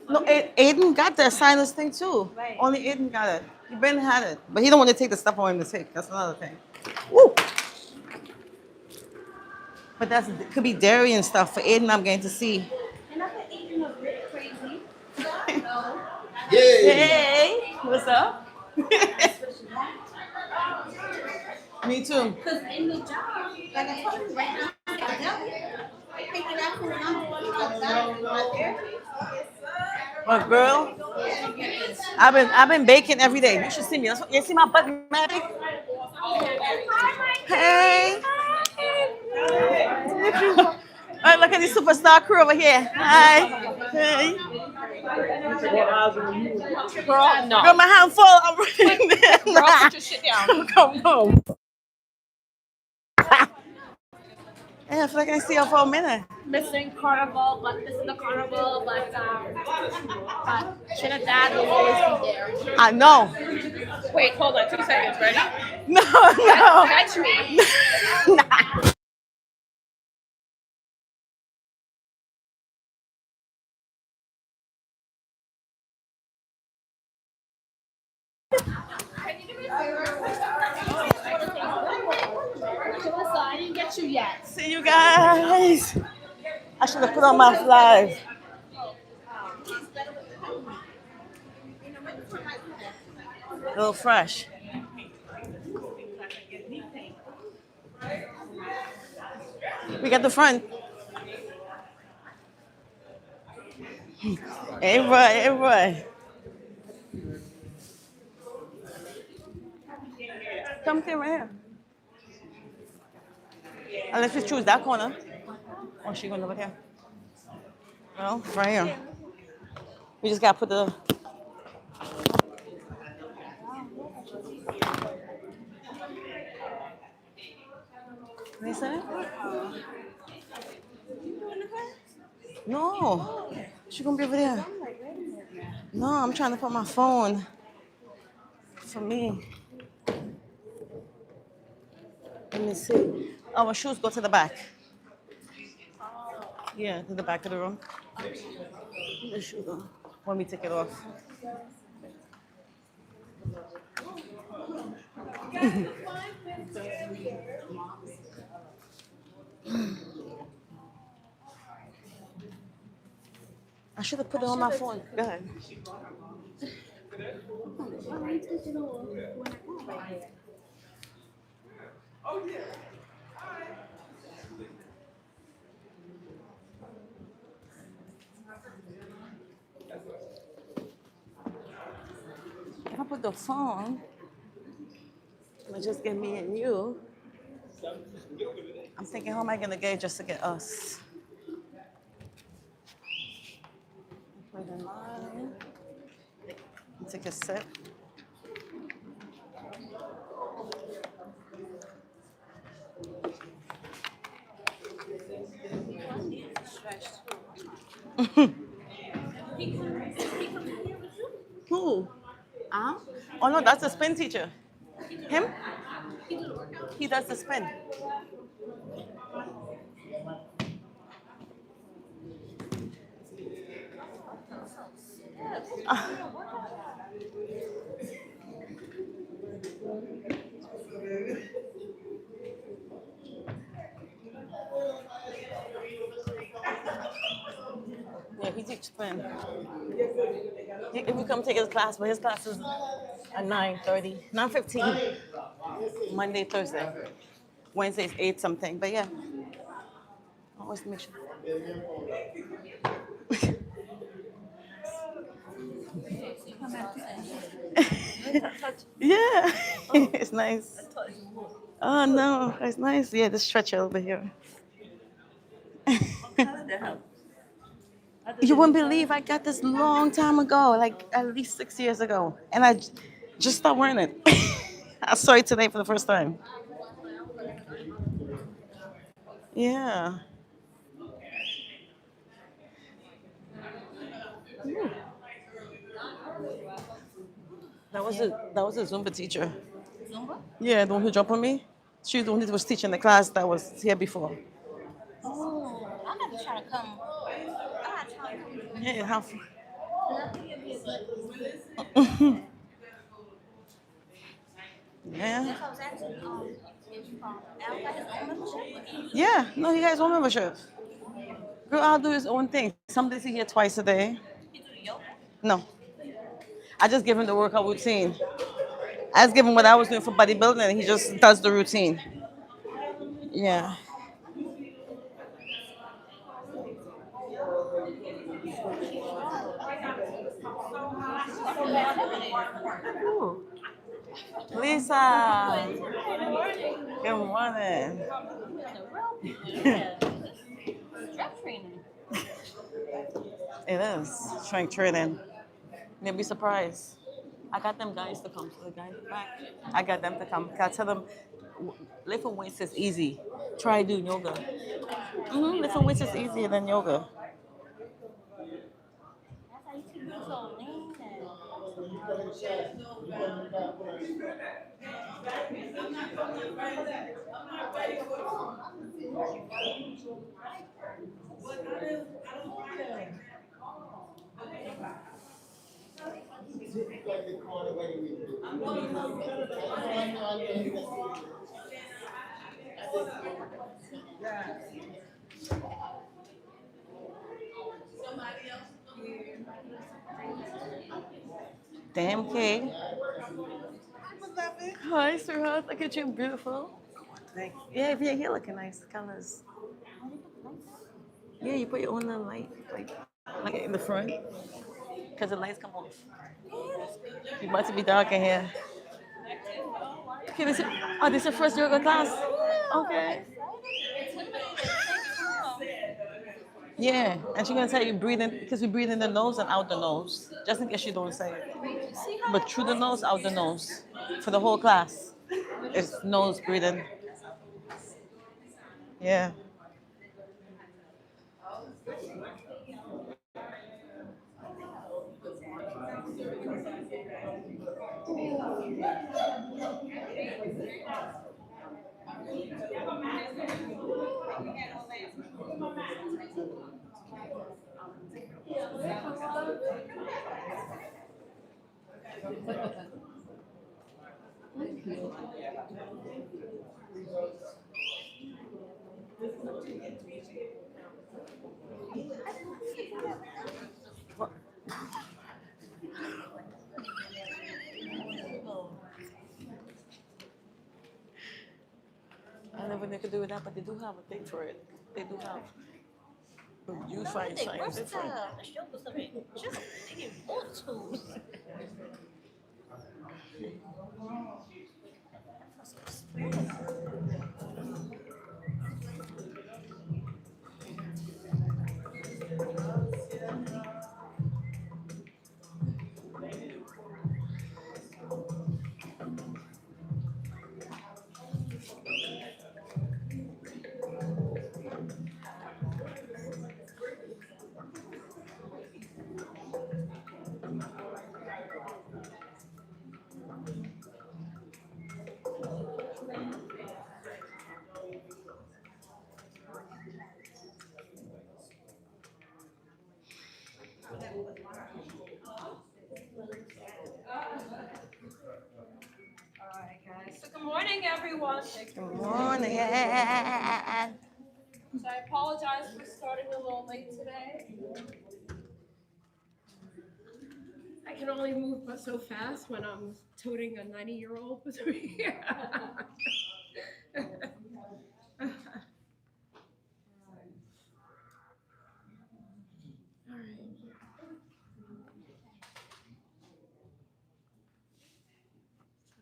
No, Aiden got that sinus thing too. Right. Only Aiden got it. Ben had it, but he don't want to take the stuff I want him to take. That's another thing. Woo! But that's could be dairy and stuff for Aiden. I'm going to see. And I've been eating a bit crazy. No. Hey, what's up? Me too. Because in the job, like I told you right now, I got picking up food and I'm therapy. But girl, I've been baking every day. You should see me. You see my butt, man? Hey. All right, look at this superstar crew over here. Hi. Hey. Girl, no. Girl, my hand full. I'm running there. Girl, put your shit down. Come home. Yeah, I feel like I see her for a minute. Missing carnival, but this is the carnival, but Trinidad will always be there. I know. Wait, hold on, 2 seconds, ready? No, no. Catch me. Nah. I didn't get you yet. See you guys. I should have put on my flies. A little fresh. We got the front. Hey, boy, hey, boy. Come here, right here. Unless we choose that corner. Or she going over here. Well, right here. We just gotta put the. Listen. No, she gonna be over there. No, I'm trying to put my phone for me. Let me see. Our shoes go to the back. Yeah, to the back of the room. The shoe go when we take it off. I should have put it on my phone. Go ahead. If I put the phone, it'll just get me and you. I'm thinking, how am I gonna get just to get us? Put it in line. Take a sip. Who? Oh no, that's the spin teacher. Him? He does the spin. Yeah, he teaches spin. If we come take his class, but his class is at 9:30, 9:15. Monday, Thursday. Wednesday's 8 something, but yeah. Always make sure. Yeah, it's nice. Oh no, it's nice. Yeah, the stretcher over here. You wouldn't believe I got this long time ago, like at least 6 years ago, and I just stopped wearing it. I saw it today for the first time. Yeah. Ooh. That was a Zumba teacher. Zumba? Yeah, the one who jumped on me. She's the one who was teaching the class that was here before. Oh, I'm gonna try to come. I'm not trying to come. Yeah, how? Yeah. That's what I was asking. Is Al got his own membership? Yeah. No, he got his own membership. Girl, I'll do his own thing. Some days he here twice a day. He do the yoga? No. I just give him the workout routine. I just give him what I was doing for bodybuilding, and he just does the routine. Yeah. Ooh. Lisa. Good morning. Strength training. It is strength training. You'll be surprised. I got them guys to come. So the guys back. I got them to come. I tell them, lifting weights is easy. Try doing yoga. Lifting weights is easier than yoga. That's how you keep me so lean and Damn, Kay. Hi, sweetheart. Look at you, beautiful. Yeah, yeah, you're looking nice. Colors. Yeah, you put your own little light, like in the front, because the lights come off. You about to be dark in here. Okay, this is your first yoga class? Okay. Yeah, and she's gonna tell you breathing because we breathe in the nose and out the nose, just in case you don't say it. But through the nose, out the nose, for the whole class. It's nose breathing. Yeah. I never knew they could do that, but they do have a thing for it. They do have. You find something different. the shoulders of it. Just they give more tools. All right, guys. So good morning, everyone. Good morning. So I apologize for starting a little late today. I can only move but so fast when I'm toting a 90-year-old with me. All right.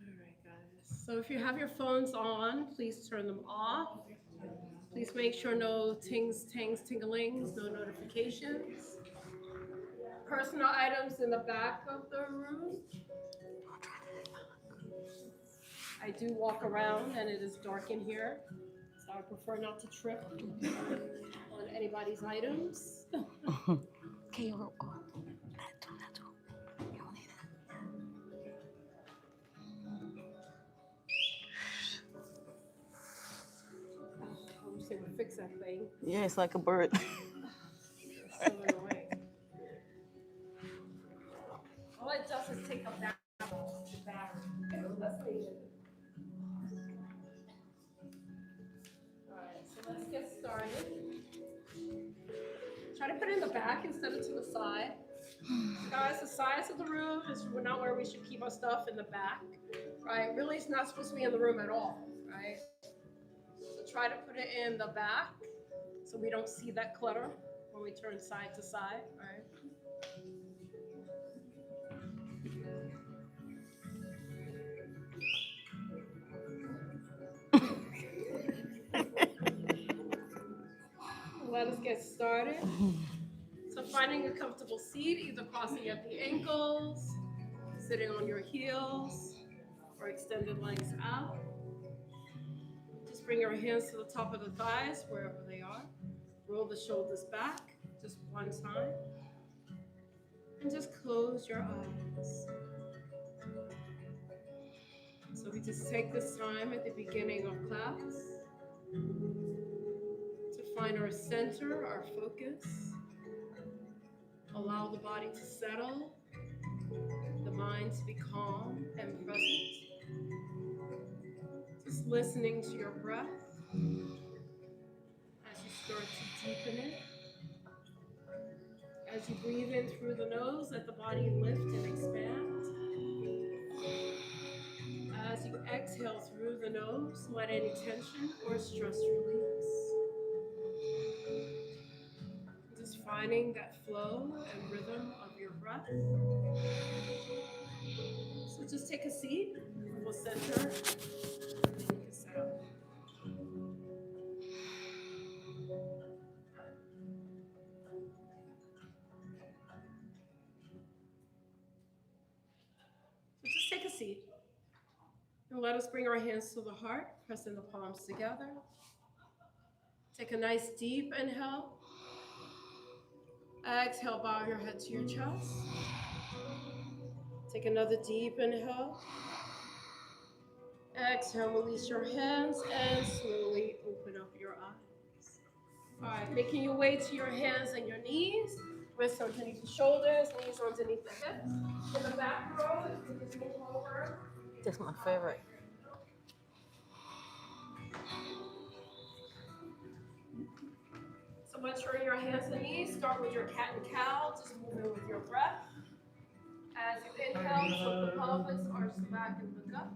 All right, guys. So if you have your phones on, please turn them off. Please make sure no tings, tangs, tinglings, no notifications. Personal items in the back of the room. I do walk around and it is dark in here, so I prefer not to trip on anybody's items. Okay, I'm just gonna fix that thing. yeah, it's like a bird. It's so annoying. All it does is take a back. Let's leave it. All right, so let's get started. Try to put it in the back instead of to the side. Guys, the sides of the room is not where we should keep our stuff in the back, right? Really, it's not supposed to be in the room at all, right? So try to put it in the back so we don't see that clutter when we turn side to side, right? Let us get started. So finding a comfortable seat, either crossing at the ankles, sitting on your heels, or extended legs out. Just bring your hands to the top of the thighs, wherever they are. Roll the shoulders back, just one time. And just close your eyes. So we just take this time at the beginning of class to find our center, our focus. Allow the body to settle, the mind to be calm and present. Just listening to your breath as you start to deepen it. As you breathe in through the nose, let the body lift and expand. As you exhale through the nose, let any tension or stress release. Just finding that flow and rhythm of your breath. So just take a seat. We'll center. Take us out. So just take a seat. And let us bring our hands to the heart, pressing the palms together. Take a nice deep inhale. Exhale, bow your head to your chest. Take another deep inhale. Exhale, release your hands and slowly open up your eyes. All right, making your way to your hands and your knees. Wrists underneath the shoulders, knees underneath the hips. In the back row, if you can move over. That's my favorite. So once you're in your hands and knees, start with your cat and cow. Just move in with your breath. As you inhale, flip the pelvis, arch the back and look up.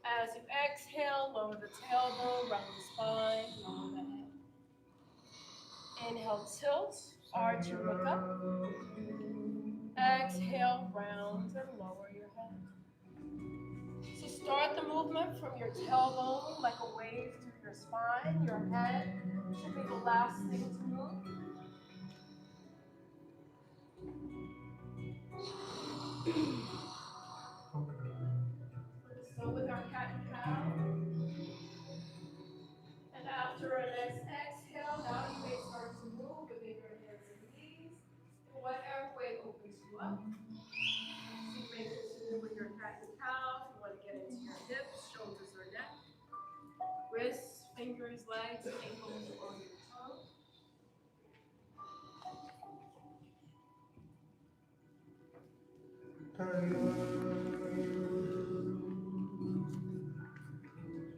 As you exhale, lower the tailbone, round the spine, lower the head. Inhale, tilt, arch and look up. Exhale, round and lower your head. So start the movement from your tailbone like a wave through your spine. Your head should be the last thing to move. Let's go with our cat and cow. And after our next exhale, now you may start to move within your hands and knees in whatever way opens you up. So you may continue with your cat and cow. You want to get into your hips, shoulders, or neck. Wrists, fingers, legs, ankles, or your toes.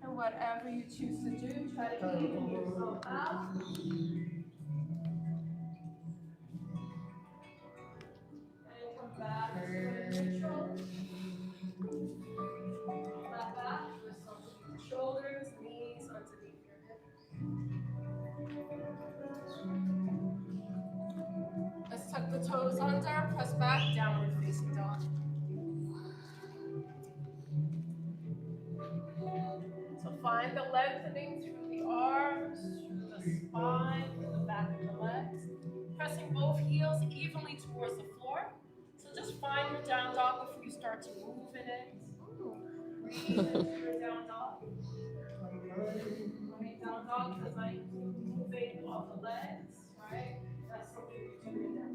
And whatever you choose to do, try to even yourself out. And come back to neutral. Flat back, wrists underneath the shoulders, knees underneath your hips. Let's tuck the toes under, press back, downward facing dog. So find the lengthening through the arms, through the spine, through the back of the legs. Pressing both heels evenly towards the floor. So just find your down dog before you start to move in it. Breathe into your down dog. Down dog because I'm moving off the legs, right? That's something you do in down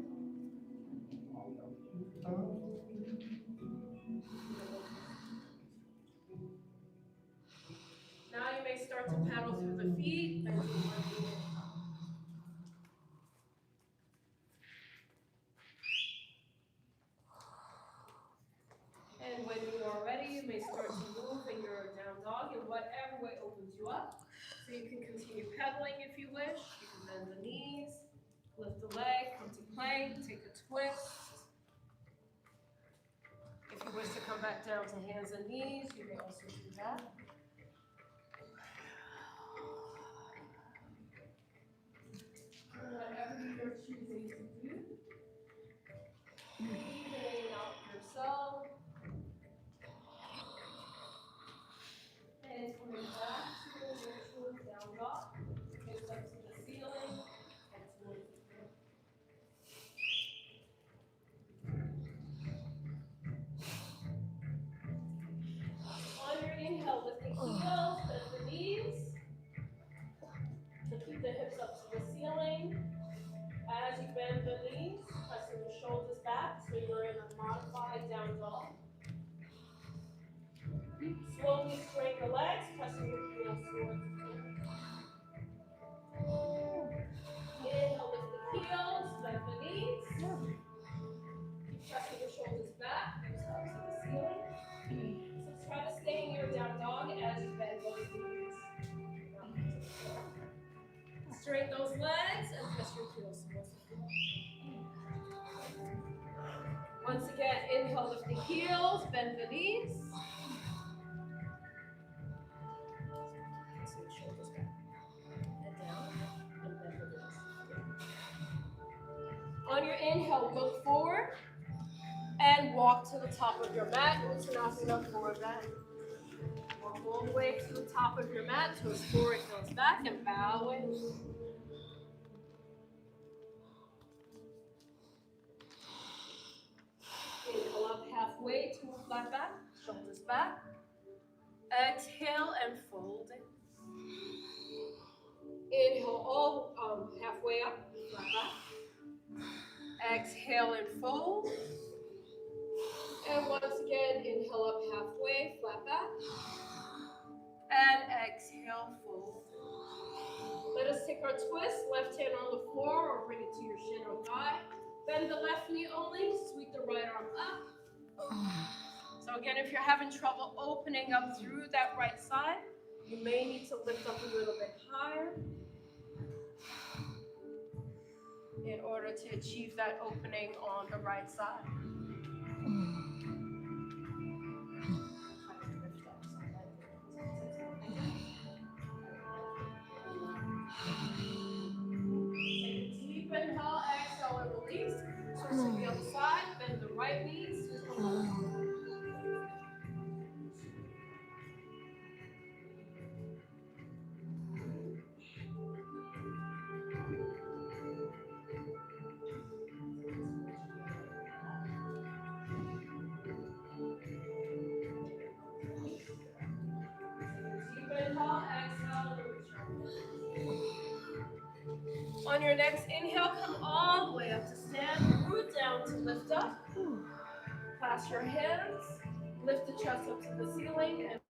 dog. Now you may start to paddle through the feet, bending one knee and up. you may start to move in your down dog in whatever way opens you up. So you can continue pedaling if you wish. You can bend the knees, lift the leg, come to plank, take a twist. If you wish to come back down to hands and knees, you may also do that. Whatever you're choosing to do, evening out yourself. And coming back to the neutral down dog, hips up to the ceiling, and towards the floor. On your inhale, lift the heels, bend the knees. So keep the hips up to the ceiling. As you bend the knees, pressing the shoulders back, so you're in a modified down dog. Slowly straighten the legs, pressing your heels towards the floor. Inhale, lift the heels, bend the knees. Keep pressing your shoulders back, hips up to the ceiling. So try to stay in your down dog as you bend those knees. Straighten those legs and press your heels towards the floor. Once again, inhale, lift the heels, bend the knees. So shoulders back. Head down and bend the knees. On your inhale, look forward and walk to the top of your mat. Uttanasana forward bend. Walk all the way to the top of your mat, toes forward, toes back, and bow in. Inhale up halfway to a flat back, shoulders back. Exhale and fold it. Inhale all halfway up, flat back. Exhale and fold. And once again, inhale up halfway, flat back. And exhale, fold. Let us take our twist, left hand on the floor or bring it to your shin or thigh. Bend the left knee only, sweep the right arm up. So again, if you're having trouble opening up through that right side, you may need to lift up a little bit higher in order to achieve that opening on the right side. Deep inhale, exhale, and release. Switch to the other side, bend the right knee, switch the left. Deep inhale, exhale, and return. On your next inhale, come all the way up to stand, root down to lift up. Clasp your hands, lift the chest up to the ceiling, and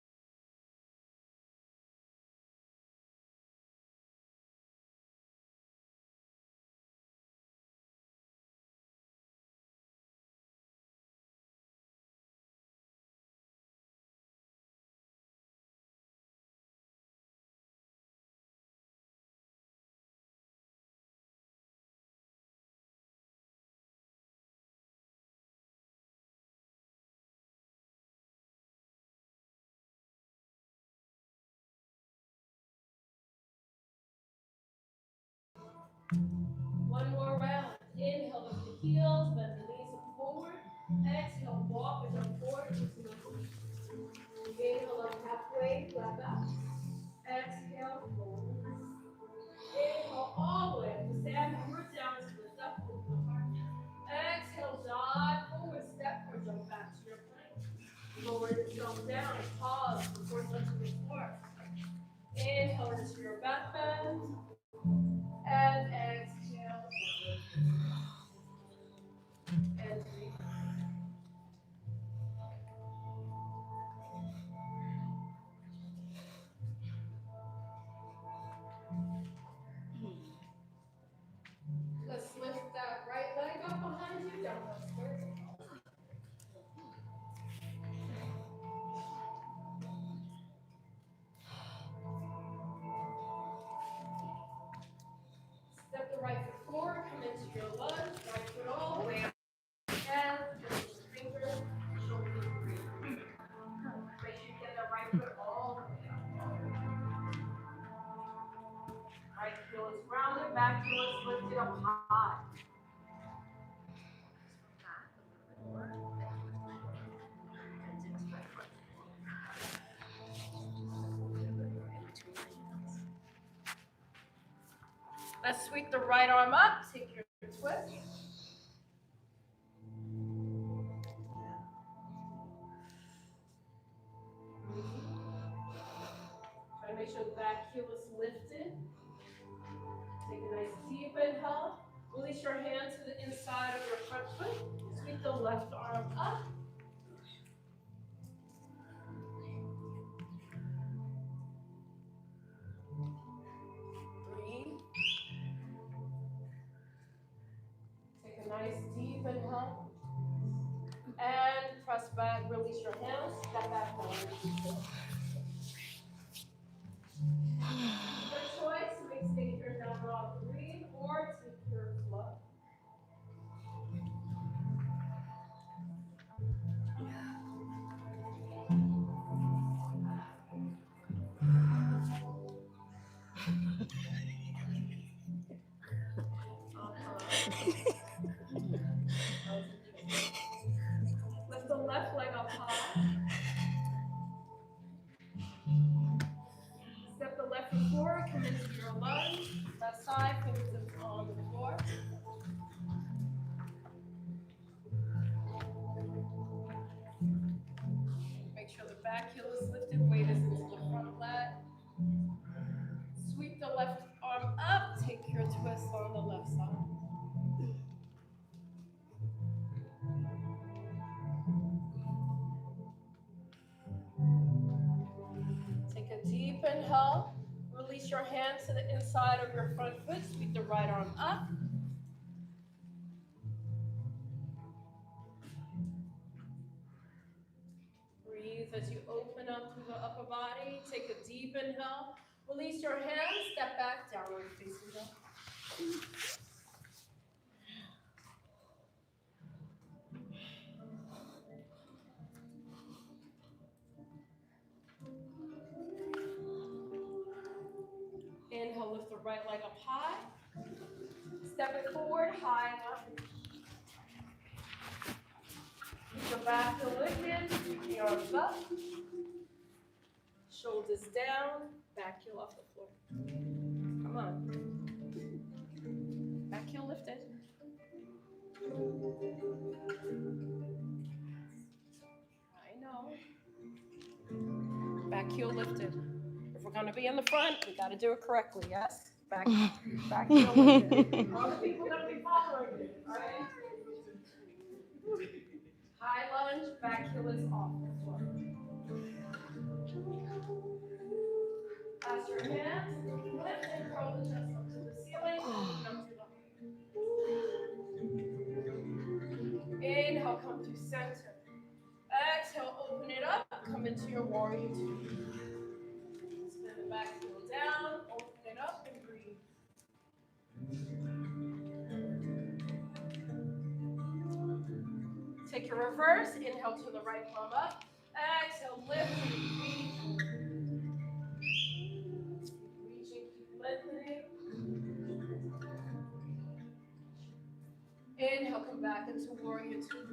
one more round. Inhale, lift the heels, bend the knees up forward. Exhale, walk and jump forward into the knee. Inhale up halfway, flat back. Exhale, fold. Inhale all the way up to stand, root down to lift up. Exhale, dive forward, step or jump back to your plank. Lower yourself down, pause before touching the floor. Inhale into your back bend. And exhale. And breathe. Let's lift that right leg up behind you, down that square. back heel is lifted up high. Let's sweep the right arm up. Take your twist. Try to make sure the back heel is lifted. Take a nice deep inhale. Release your hand to the inside of your front foot. Sweep the left arm up. Breathe. Take a nice deep inhale. And press back. Release your hands. Step back down. Your choice. You may stay here down dog. Breathe or take your flow. Lift the left leg up high. Step the left foot forward, come into your lunge. Left side, fingertips on the floor. Make sure the back heel is lifted, weight is into the front leg. Sweep the left arm up, take your twist on the left side. Take a deep inhale. Release your hand to the inside of your front foot. Sweep the right arm up. Breathe as you open up through the upper body. Take a deep inhale. Release your hands. Step back, downward facing dog. Inhale, lift the right leg up high. Step it forward, high and up. Keep the back heel lifted, keep the arms up. Shoulders down, back heel off the floor. Come on. Back heel lifted. I know. Back heel lifted. If we're going to be in the front, we got to do it correctly, yes? Back heel lifted. All the people going to be following you, all right? High lunge, back heel is off the floor. Pass your hands, lift and curl the chest up to the ceiling, come to the inhale, come to center. Exhale, open it up, come into your warrior two. Spin the back heel down, open it up and breathe. Take your reverse, inhale to the right palm up. Exhale, lift and reach. Reaching, keep lifting. Inhale, come back into warrior two.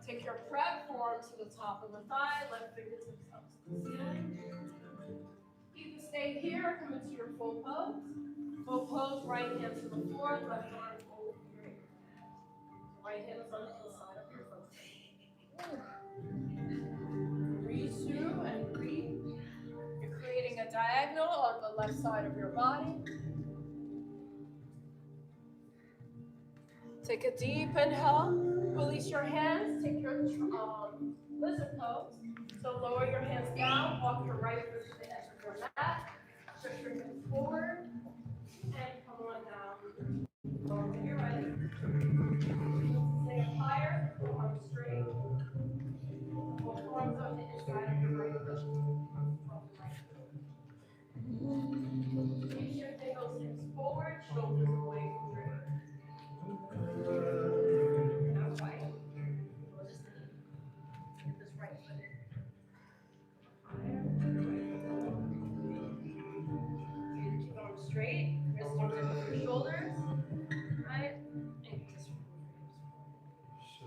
Take your prep forearm to the top of the thigh, left fingertips up to the ceiling. You can stay here, come into your full pose. Full pose, right hand to the floor, left arm over here. Right hand is on the inside of your foot. Breathe through and breathe. You're creating a diagonal on the left side of your body. Take a deep inhale. Release your hands. Take your lizard pose. So lower your hands down. Walk your right foot to the edge of your mat. Shift your hips forward. And come on down. When you're ready. Stay up higher. Arms straight. Both arms on the inside of your right foot. Reach your those hips forward. Shoulders away from your ears. Now right. We'll just get this right foot higher. Keep arms straight. So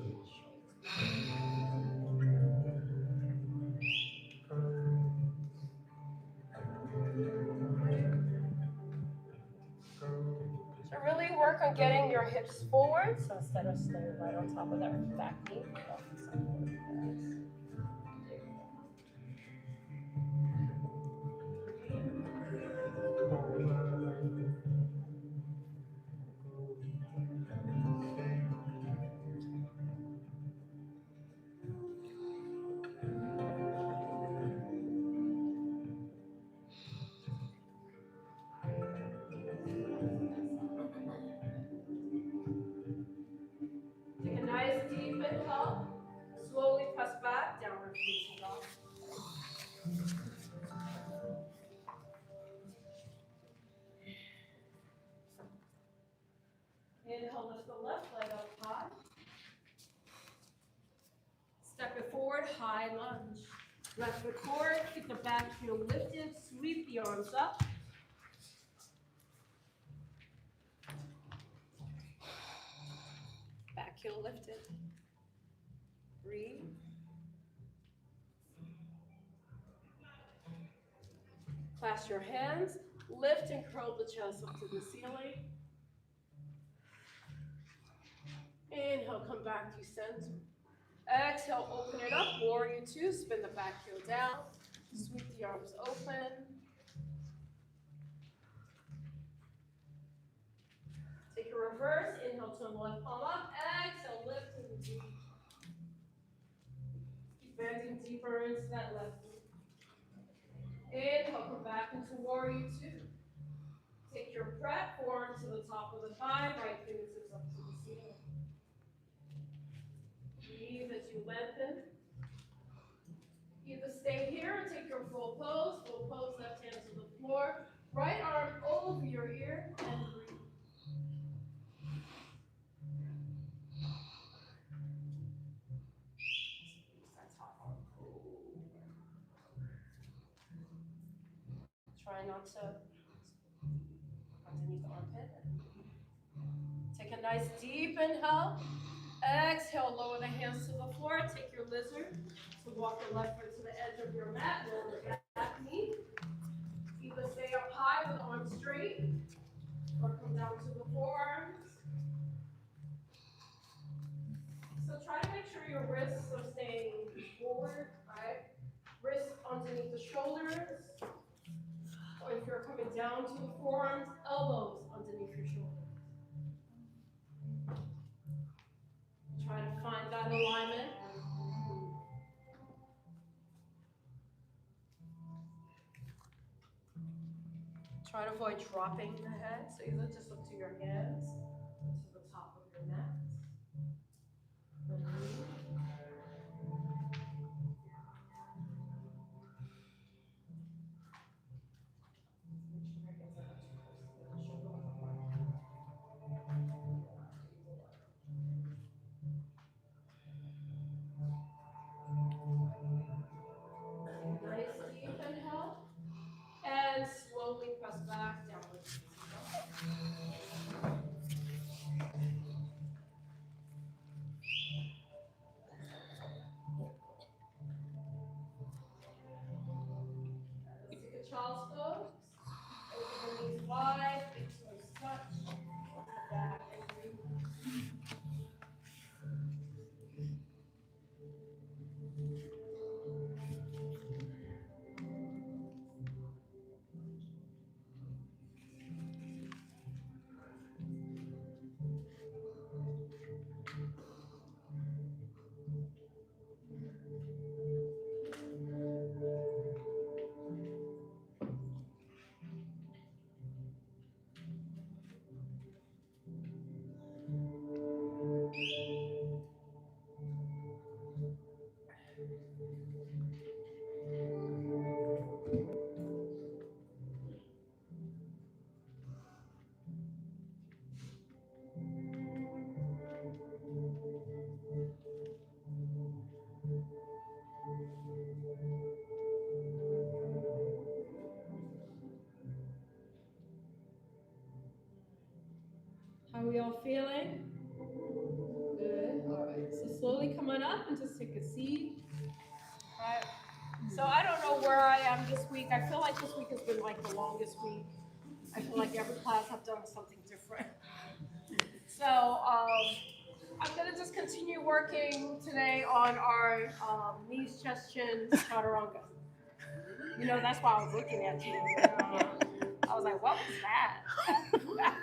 really work on getting your hips forward. So instead of staying right on top of that back knee, off the side forward. Take a nice deep inhale. Slowly press back, downward facing dog. Inhale, lift the left leg up high. Step it forward, high lunge. Left foot forward, keep the back heel lifted, sweep the arms up. Back heel lifted. Breathe. Clasp your hands, lift and curl the chest up to the ceiling. Inhale, come back to center. Exhale, open it up, warrior two, spin the back heel down, sweep the arms open. Take a reverse, inhale, turn the left palm up, exhale, lift and deep. Keep bending deeper into that left knee. Inhale, come back into warrior two. Take your breath, forearm to the top of the thigh, right fingertips up to the ceiling. Breathe as you lengthen. Either stay here or take your full pose, left hand to the floor, right arm over your ear, and breathe. Try not to underneath the armpit. Take a nice deep inhale. Exhale, lower the hands to the floor. Take your lizard. So walk the left foot to the edge of your mat. Lower the back knee. Either stay up high with arms straight or come down to the forearms. So try to make sure your wrists are staying forward, right? Wrists underneath the shoulders. Or if you're coming down to the forearms, elbows underneath your shoulders. Try to find that alignment. Try to avoid dropping the head, so either just look to your hands or to the top of your mat. Nice deep inhale. And slowly press back downward. slowly come on up and just take a seat. Right. So I don't know where I am this week. I feel like this week has been like the longest week. I feel like every class I've done something different. So I'm gonna just continue working today on our knees, chest, chin, chaturanga. You know, that's why I was looking at you. I was like, what was that?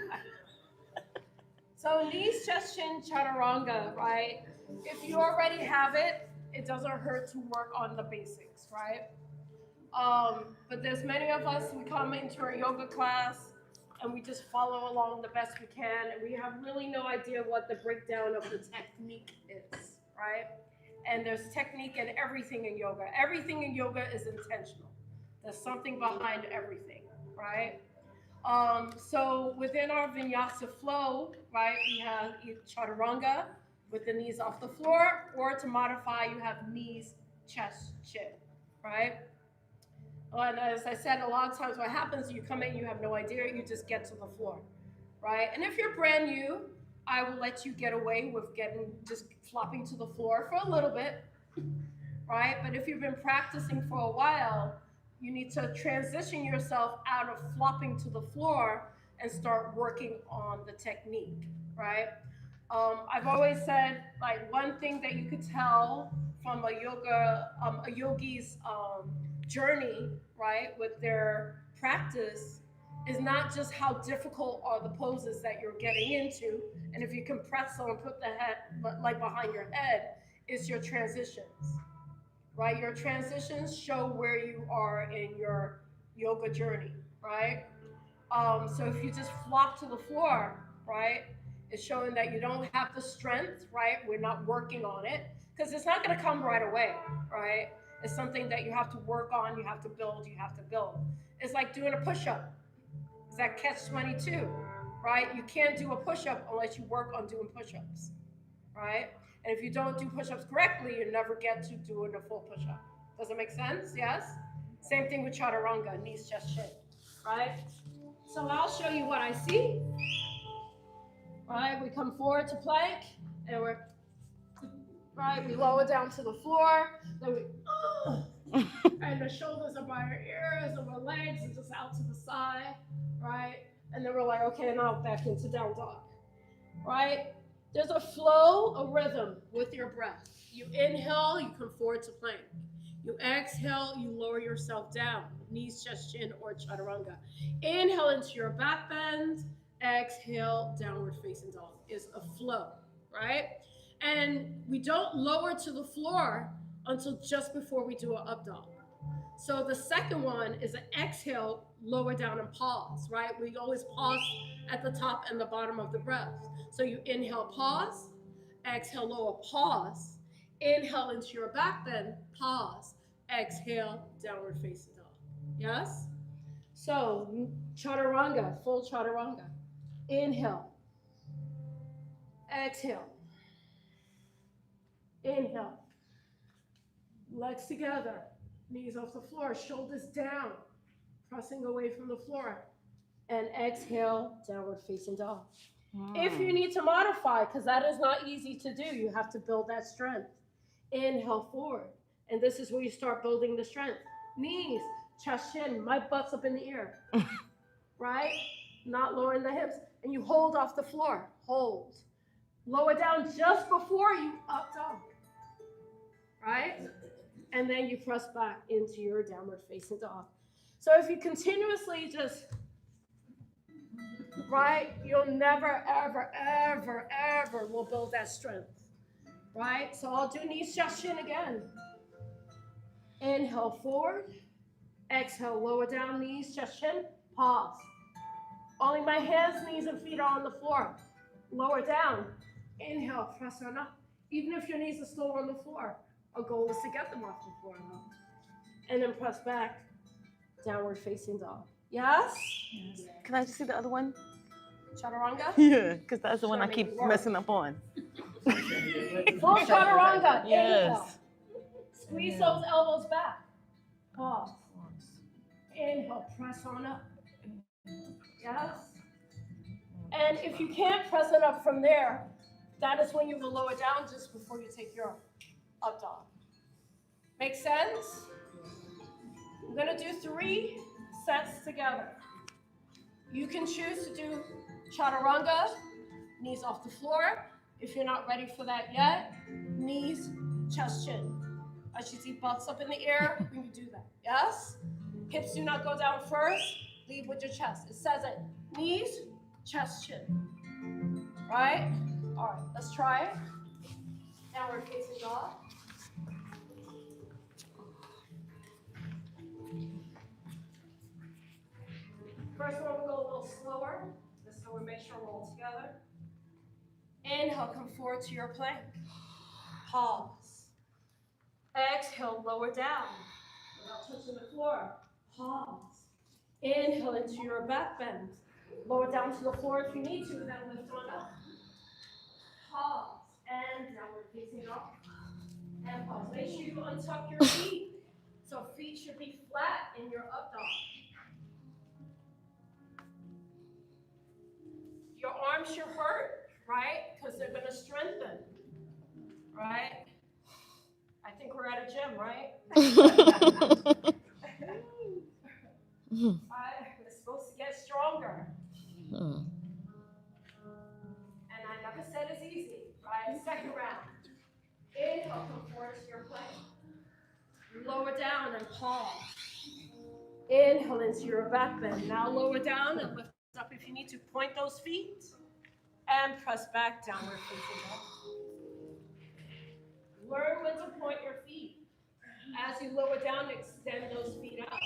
So knees, chest, chin, chaturanga, right? If you already have it, it doesn't hurt to work on the basics, right? But there's many of us who come into our yoga class and we just follow along the best we can, and we have really no idea what the breakdown of the technique is, right? And there's technique in everything in yoga. Everything in yoga is intentional. There's something behind everything, right? So within our vinyasa flow, right, we have chaturanga with the knees off the floor, or to modify, you have knees, chest, chin, right? And as I said, a lot of times what happens, you come in, you have no idea, you just get to the floor, right? And if you're brand new, I will let you get away with just flopping to the floor for a little bit, right? But if you've been practicing for a while, you need to transition yourself out of flopping to the floor and start working on the technique, right? I've always said, like, one thing that you could tell from a yogi's journey, right, with their practice is not just how difficult are the poses that you're getting into, and if you can press them and put the head like behind your head, it's your transitions, right? Your transitions show where you are in your yoga journey, right? So if you just flop to the floor, right, it's showing that you don't have the strength, right? We're not working on it because it's not going to come right away, right? It's something that you have to work on, you have to build, you have to build. It's like doing a push-up. It's that catch-22, right? You can't do a push-up unless you work on doing push-ups, right? And if you don't do push-ups correctly, you never get to doing a full push-up. Does it make sense? Yes? Same thing with chaturanga, knees, chest, chin, right? So I'll show you what I see. Right, we come forward to plank, and we lower down to the floor, then and the shoulders are by our ears, and our legs are just out to the side, right? And then we're like, okay, now back into down dog, right? There's a flow, a rhythm with your breath. You inhale, you come forward to plank. You exhale, you lower yourself down, knees, chest, chin, or chaturanga. Inhale into your back bend. Exhale, downward facing dog is a flow, right? And we don't lower to the floor until just before we do an up dog. So the second one is an exhale, lower down and pause, right? We always pause at the top and the bottom of the breath. So you inhale, pause, exhale, lower, pause, inhale into your back bend, pause, exhale, downward facing dog. Yes? So chaturanga, full chaturanga. Inhale, exhale, inhale, legs together, knees off the floor, shoulders down, pressing away from the floor, and exhale, downward facing dog. If you need to modify, because that is not easy to do, you have to build that strength. Inhale forward, and this is where you start building the strength. Knees, chest, chin, my butt's up in the air, right? Not lowering the hips. And you hold off the floor, hold. Lower down just before you up dog, right? And then you press back into your downward facing dog. So if you continuously just, right, you'll never, ever, ever, ever will build that strength, right? So I'll do knees, chest, chin again. Inhale forward, exhale, lower down, knees, chest, chin, pause. Only my hands, knees, and feet are on the floor. Lower down. Inhale, press on up. Even if your knees are still on the floor, our goal is to get them off the floor now. And then press back, downward facing dog. Yes? Yes. Can I just see the other one? Chaturanga? Yeah, because that's the one I keep messing up on. Full chaturanga. Yes. Inhale. Squeeze those elbows back. Pause. Inhale, press on up. Yes? And if you can't press it up from there, That is when you will lower down just before you take your up dog. Make sense? I'm gonna do 3 sets together. You can choose to do Chaturanga, knees off the floor. If you're not ready for that yet, knees, chest, chin. As you see butts up in the air, we can do that. Yes? Hips do not go down first. Lead with your chest. It says it. Knees, chest, chin. Right? All right, let's try it. Downward facing dog. First one, we'll go a little slower. This time we make sure we're all together. Inhale, come forward to your plank. Pause. Exhale, lower down without touching the floor. Pause. Inhale into your back bend. Lower down to the floor if you need to, then lift on up. Pause. And downward facing dog. And pause. Make sure you untuck your feet. So feet should be flat in your up dog. Your arms should hurt, right? Because they're going to strengthen, right? I think we're at a gym, right? We're supposed to get stronger. And I never said it's easy, right? Second round. Inhale, come forward to your plank. Lower down and pause. Inhale into your back bend. Now lower down and lift up if you need to. Point those feet and press back downward facing dog. Learn when to point your feet. As you lower down, extend those feet out.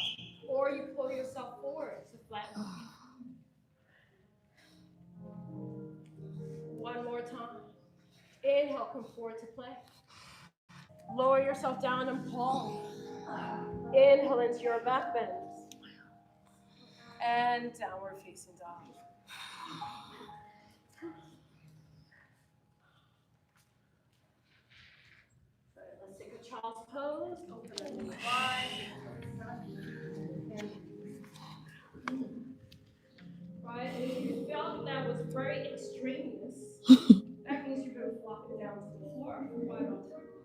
Or you pull yourself forward to flatten the feet. One more time. Inhale, come forward to plank. Lower yourself down and pause. Inhale into your back bend. And downward facing dog. Let's take a child's pose. Open the knees wide. Right? And if you felt that was very extraneous, that means you're going to flop it down to the floor for quite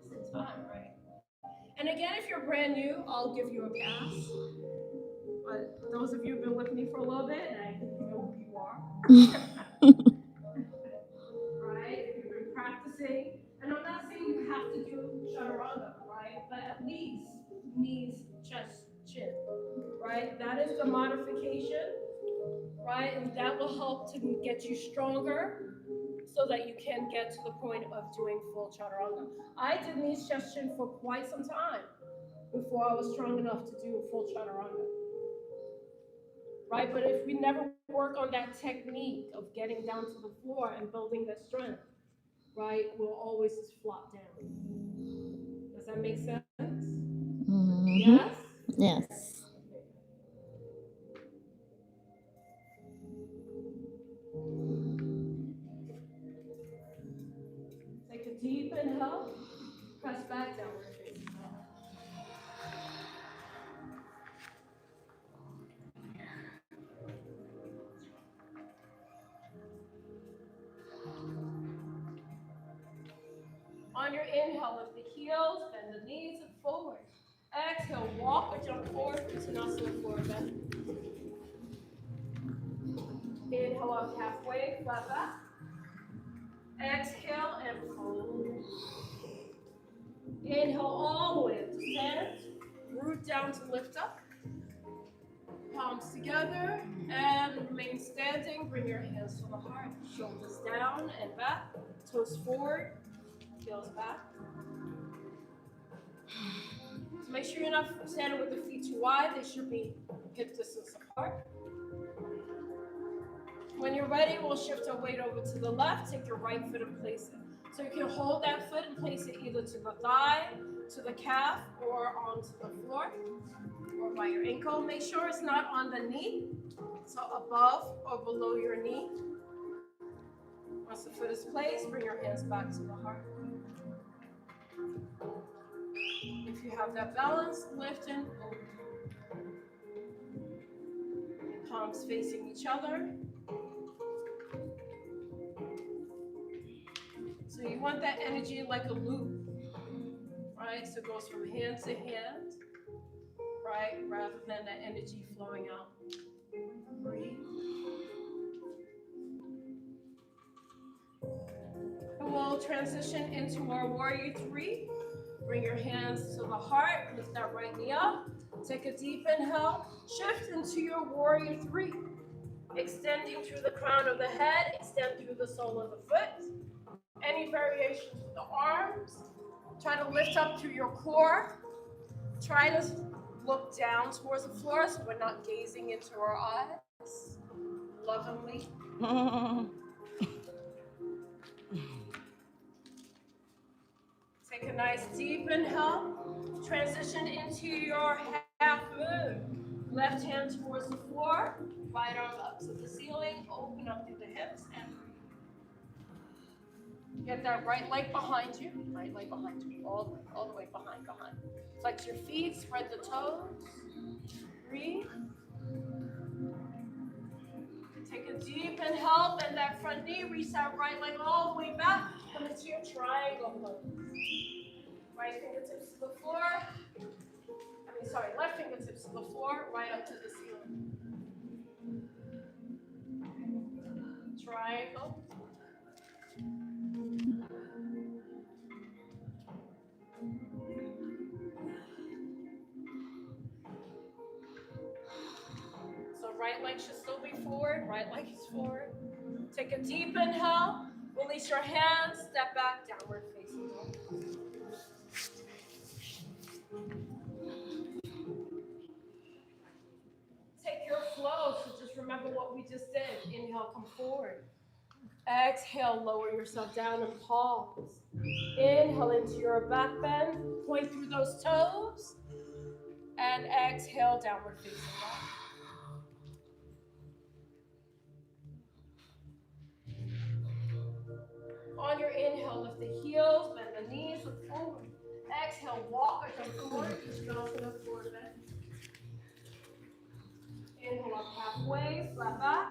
some time, right? And again, if you're brand new, I'll give you a pass. But those of you who've been with me for a little bit, and I think you know who you are. Right? If you've been practicing, and I'm not saying you have to do Chaturanga, right? But at least knees, chest, chin, right? That is the modification, right? And that will help to get you stronger so that you can get to the point of doing full Chaturanga. I did knees, chest, chin for quite some time before I was strong enough to do a full Chaturanga. Right? But if we never work on that technique of getting down to the floor and building that strength, right, we'll always just flop down. Does that make sense? Mm-hmm. Yes? Yes. Take a deep inhale, press back downward facing dog. On your inhale, lift the heels, bend the knees and forward. Exhale, walk or jump forward, Uttanasana forward bend. Inhale up halfway, flat back. Exhale and fold. Inhale all the way up to stand. Root down to lift up. Palms together and remain standing. Bring your hands to the heart. Shoulders down and back. Toes forward. Heels back. So make sure you're not standing with the feet too wide. They should be hip distance apart. When you're ready, we'll shift our weight over to the left. Take your right foot and place it. So you can hold that foot and place it either to the thigh, to the calf, or onto the floor, or by your ankle. Make sure it's not on the knee, so above or below your knee. Once the foot is placed, bring your hands back to the heart. If you have that balance, lift and open. Palms facing each other. So you want that energy like a loop, right? So it goes from hand to hand, right? Rather than that energy flowing out. Breathe. And we'll transition into our warrior three. Bring your hands to the heart, lift that right knee up. Take a deep inhale, shift into your warrior three. Extending through the crown of the head, extend through the sole of the foot. Any variations with the arms. Try to lift up through your core. Try to look down towards the floor so we're not gazing into our eyes. Lovingly. Take a nice deep inhale. Transition into your half moon. Left hand towards the floor. Right arm up to the ceiling. Open up through the hips and get that right leg behind you. Right leg behind you. All the way behind. Flex your feet. Spread the toes. Breathe. Take a deep inhale. Bend that front knee. Reach that right leg all the way back. Come into your triangle pose. Right fingertips to the floor. Left fingertips to the floor, right up to the ceiling. Triangle. So right leg should still be forward, right leg is forward. Take a deep inhale, release your hands, step back, downward facing dog. Take your flow, so just remember what we just did. Inhale, come forward. Exhale, lower yourself down and pause. Inhale into your back bend, point through those toes, and exhale, downward facing dog. On your inhale, lift the heels, bend the knees, look forward. Exhale, walk or come forward, just go to the forward bend. Inhale up halfway, flat back.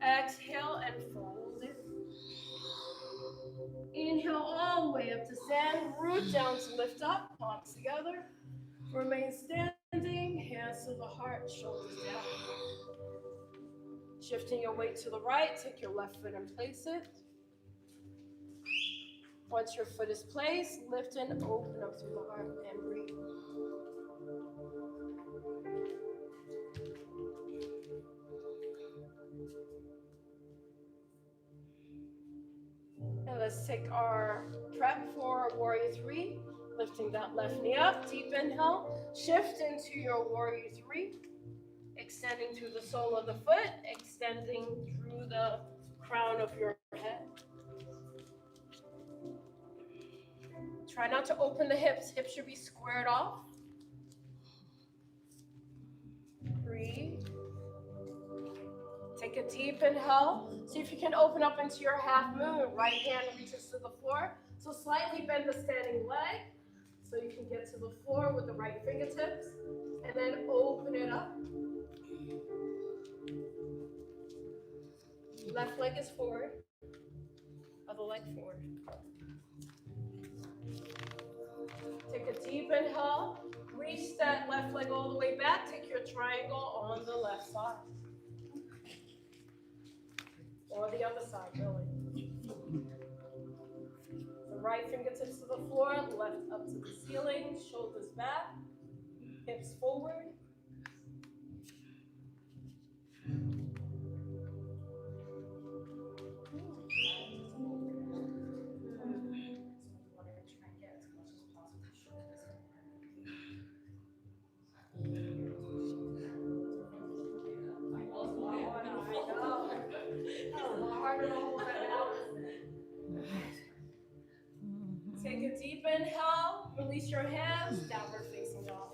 Exhale and fold it. Inhale all the way up to stand, root down to lift up, palms together. Remain standing, hands to the heart, shoulders down. Shifting your weight to the right, take your left foot and place it. Once your foot is placed, lift and open up through the heart and breathe. And let's take our prep for warrior three. Lifting that left knee up, deep inhale. Shift into your warrior three. Extending through the sole of the foot, extending through the crown of your head. Try not to open the hips. Hips should be squared off. Breathe. Take a deep inhale. See if you can open up into your half moon. Right hand reaches to the floor. So slightly bend the standing leg so you can get to the floor with the right fingertips. And then open it up. Left leg is forward. Other leg forward. Take a deep inhale. Reach that left leg all the way back. Take your triangle on the left side. Or the other side, really. The right fingertips to the floor, left up to the ceiling, shoulders back, hips forward. Take a deep inhale, release your hands, downward facing dog.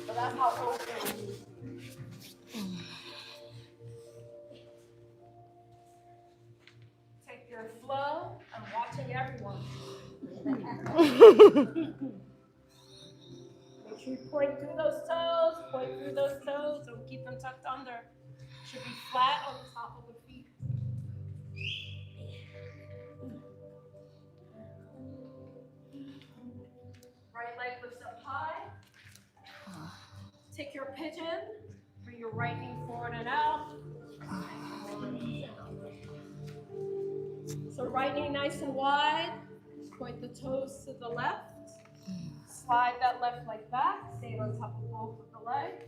So that's how open you need to be. Take your flow. I'm watching everyone. Make sure you point through those toes, don't keep them tucked under. Should be flat on the top of the feet. Take your pigeon, bring your right knee forward and out. So right knee nice and wide, point the toes to the left. Slide that left leg back, stay on top of both of the legs.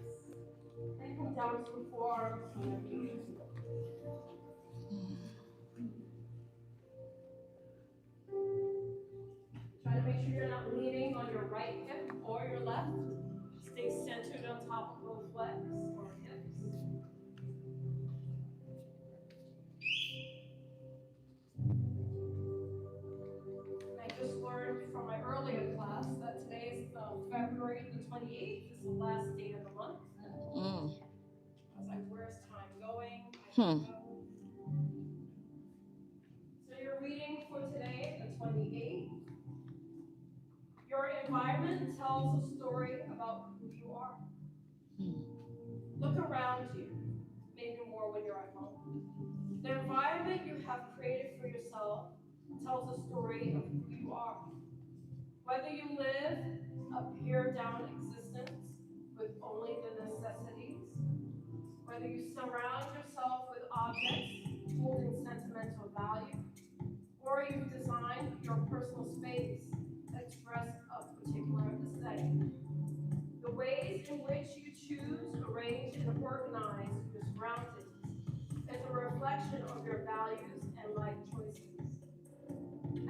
And come down to the forearms. Try to make sure you're not leaning on your right hip or your left. Stay centered on top of both legs or hips. I just learned from my earlier class that today is February the 28th. This is the last day of the month. I was like, where's time going? I don't know. So your reading for today, the 28th. Your environment tells a story about who you are. Look around you, maybe more when you're at home. The environment you have created for yourself tells a story of who you are. Whether you live a pared down existence with only the necessities, whether you surround yourself with objects holding sentimental value, or you've designed your personal space to express a particular aesthetic. The ways in which you choose, arrange, and organize your surroundings is a reflection of your values and life choices.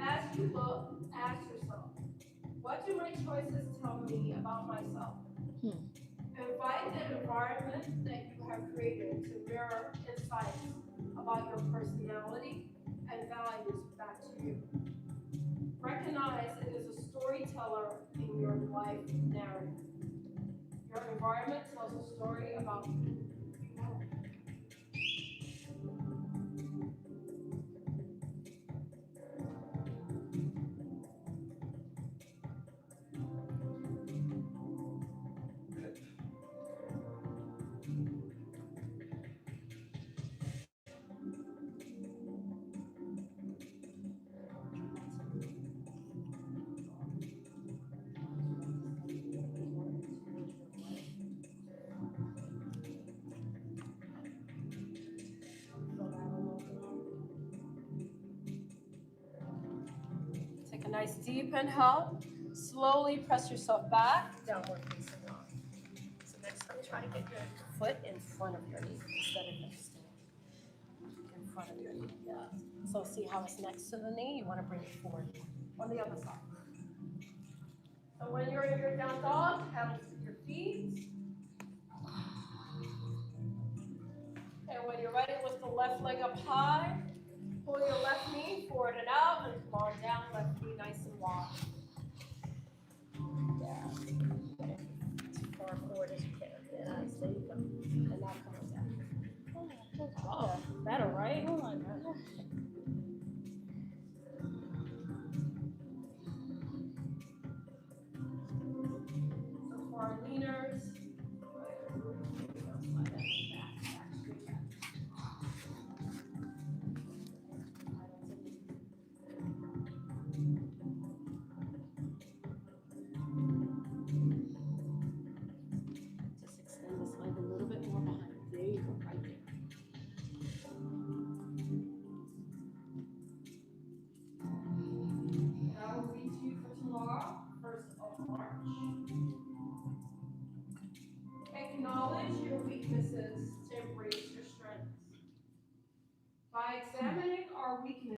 As you look, ask yourself, what do my choices tell me about myself? Invite the environment that you have created to mirror insights about your personality and values back to you. Recognize it is a storyteller in your life narrative. Your environment tells a story about who you are. Take a nice deep inhale. Slowly press yourself back, downward facing dog. So next time, try to get your foot in front of your knee instead of next to it. In front of your knee, yeah. So see how it's next to the knee? You want to bring it forward on the other side. So when you're in your down dog, pedal to your feet. And when you're ready with the left leg up high, pull your left knee forward and out, and come on down, left knee nice and wide.